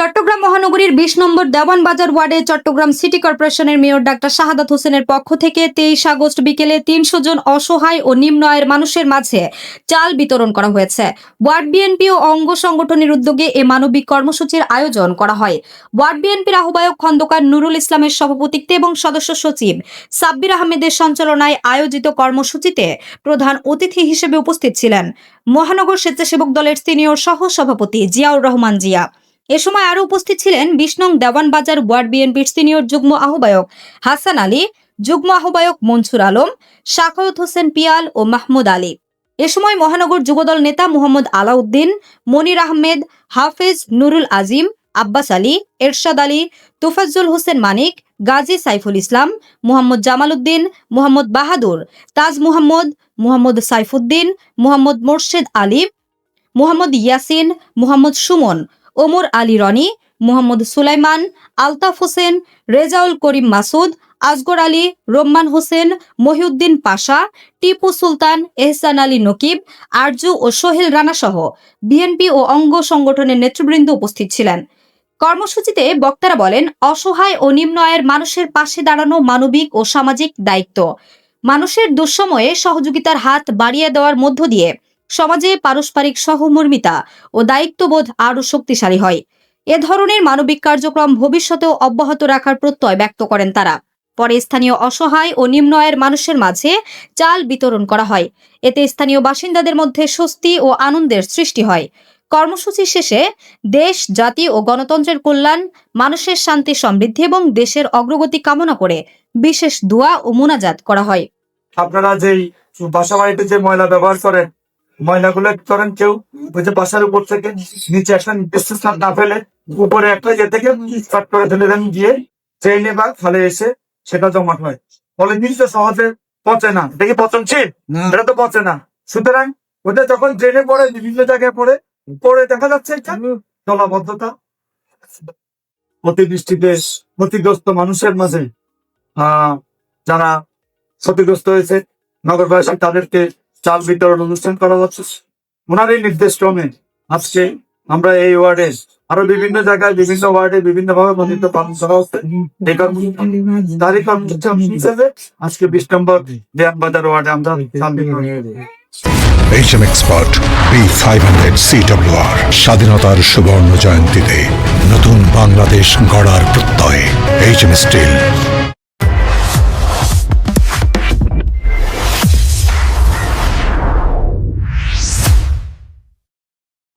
চট্টগ্রাম মহানগরীর ২০ নম্বর দেওয়ানবাজার ওয়ার্ডে চট্টগ্রাম সিটি কর্পোরেশনের মেয়র ডাক্তার শাহাদাত হোসেনের পক্ষ থেকে ২৩ আগস্ট বিকেলে ৩০০ জন অসহায় ও নিম্ন আয়ের মানুষের মাঝে চাল বিতরণ করা হয়েছে। ওয়ার্ড বিএনপি ও অঙ্গ সংগঠনের উদ্যোগে এ মানবিক কর্মসূচির আয়োজন করা হয়। ওয়ার্ড বিএনপির আহ্বায়ক খন্দকার নুরুল ইসলামের সভাপতিত্বে এবং সদস্য সচিব সাব্বির আহমেদের সঞ্চালনায় আয়োজিত কর্মসূচিতে প্রধান অতিথি হিসেবে উপস্থিত ছিলেন মহানগর স্বেচ্ছাসেবক দলের সিনিয়র সহ সভাপতি জিয়াউর রহমান জিয়া। এ সময় আরও উপস্থিত ছিলেন ২০ নং দেওয়ানবাজার ওয়ার্ড বিএনপির সিনিয়র যুগ্ম আহ্বায়ক হাসান আলী, যুগ্ম আহ্বায়ক মনসুর আলম, শাখাওয়াত হোসেন পিয়াল ও মাহমুদ আলী। এ সময় মহানগর যুবদল নেতা মোহাম্মদ আলাউদ্দিন, মনির আহমেদ, হাফেজ নুরুল আজিম, আব্বাস আলী, এরশাদ আলী, তোফাজ্জল হোসেন মানিক, গাজী সাইফুল ইসলাম, মোহাম্মদ জামাল উদ্দিন, মোহাম্মদ বাহাদুর, তাজ মুহাম্মদ, মোহাম্মদ সাইফুদ্দিন, মোহাম্মদ মোর্শেদ আলী, মোহাম্মদ ইয়াসিন, মোহাম্মদ সুমন, ওমর আলী রনি, মোহাম্মদ সুলাইমান, আলতাফ হোসেন, রেজাউল করিম মাসুদ, আসগর আলী, রোম্মান হোসেন, মহিউদ্দিন পাশা, টিপু সুলতান, এহসান আলী নকিব, আরজু ও সোহেল রানা সহ বিএনপি ও অঙ্গ সংগঠনের নেতৃবৃন্দ উপস্থিত ছিলেন। কর্মসূচিতে বক্তারা বলেন, অসহায় ও নিম্ন আয়ের মানুষের পাশে দাঁড়ানো মানবিক ও সামাজিক দায়িত্ব। মানুষের দুঃসময়ে সহযোগিতার হাত বাড়িয়ে দেওয়ার মধ্য দিয়ে সমাজে পারস্পরিক সহমর্মিতা ও দায়িত্ববোধ আরও শক্তিশালী হয়। এ ধরনের মানবিক কার্যক্রম ভবিষ্যতেও অব্যাহত রাখার প্রত্যয় ব্যক্ত করেন তারা। পরে স্থানীয় অসহায় ও নিম্ন আয়ের মানুষের মাঝে চাল বিতরণ করা হয়। এতে স্থানীয় বাসিন্দাদের মধ্যে স্বস্তি ও আনন্দের সৃষ্টি হয়। কর্মসূচি শেষে দেশ, জাতি ও গণতন্ত্রের কল্যাণ, মানুষের শান্তি সমৃদ্ধি এবং দেশের অগ্রগতি কামনা করে বিশেষ দোয়া ও মুনাজাত করা হয়। আপনারা যেই বাসা বাড়িতে যে ময়লা ব্যবহার করেন, ময়লাগুলো করেন কেউ ওই যে বাসার উপর থেকে নিচে একটা নির্দিষ্ট স্থান না ফেলে উপরে একটা ইয়ে থেকে স্টার্ট করে ফেলে দেন, গিয়ে ট্রেনে বা খালে এসে সেটা জমা হয়। ফলে নিচে সহজে পচে না। দেখি পচনশীল, এটা তো পচে না। সুতরাং ওটা যখন ট্রেনে পড়ে, বিভিন্ন জায়গায় পড়ে দেখা যাচ্ছে একটা জলাবদ্ধতা। অতিবৃষ্টিতে ক্ষতিগ্রস্ত মানুষের মাঝে যারা ক্ষতিগ্রস্ত হয়েছে নগরবাসী, তাদেরকে চাল বিতরণ অনুষ্ঠান করা হচ্ছে। ওনার এই নির্দেশ ক্রমে আজকে আমরা এই ওয়ার্ডে আরো বিভিন্ন জায়গায় বিভিন্ন ওয়ার্ডে বিভিন্ন ভাবে মনোনীত পালন করা হচ্ছে। তারই কর্মসূচি হিসেবে আজকে ২০ নম্বর দেওয়ানবাজার ওয়ার্ডে আমরা HM Expert B500 CWR স্বাধীনতার সুবর্ণ জয়ন্তীতে নতুন বাংলাদেশ গড়ার প্রত্যয় HM Steel।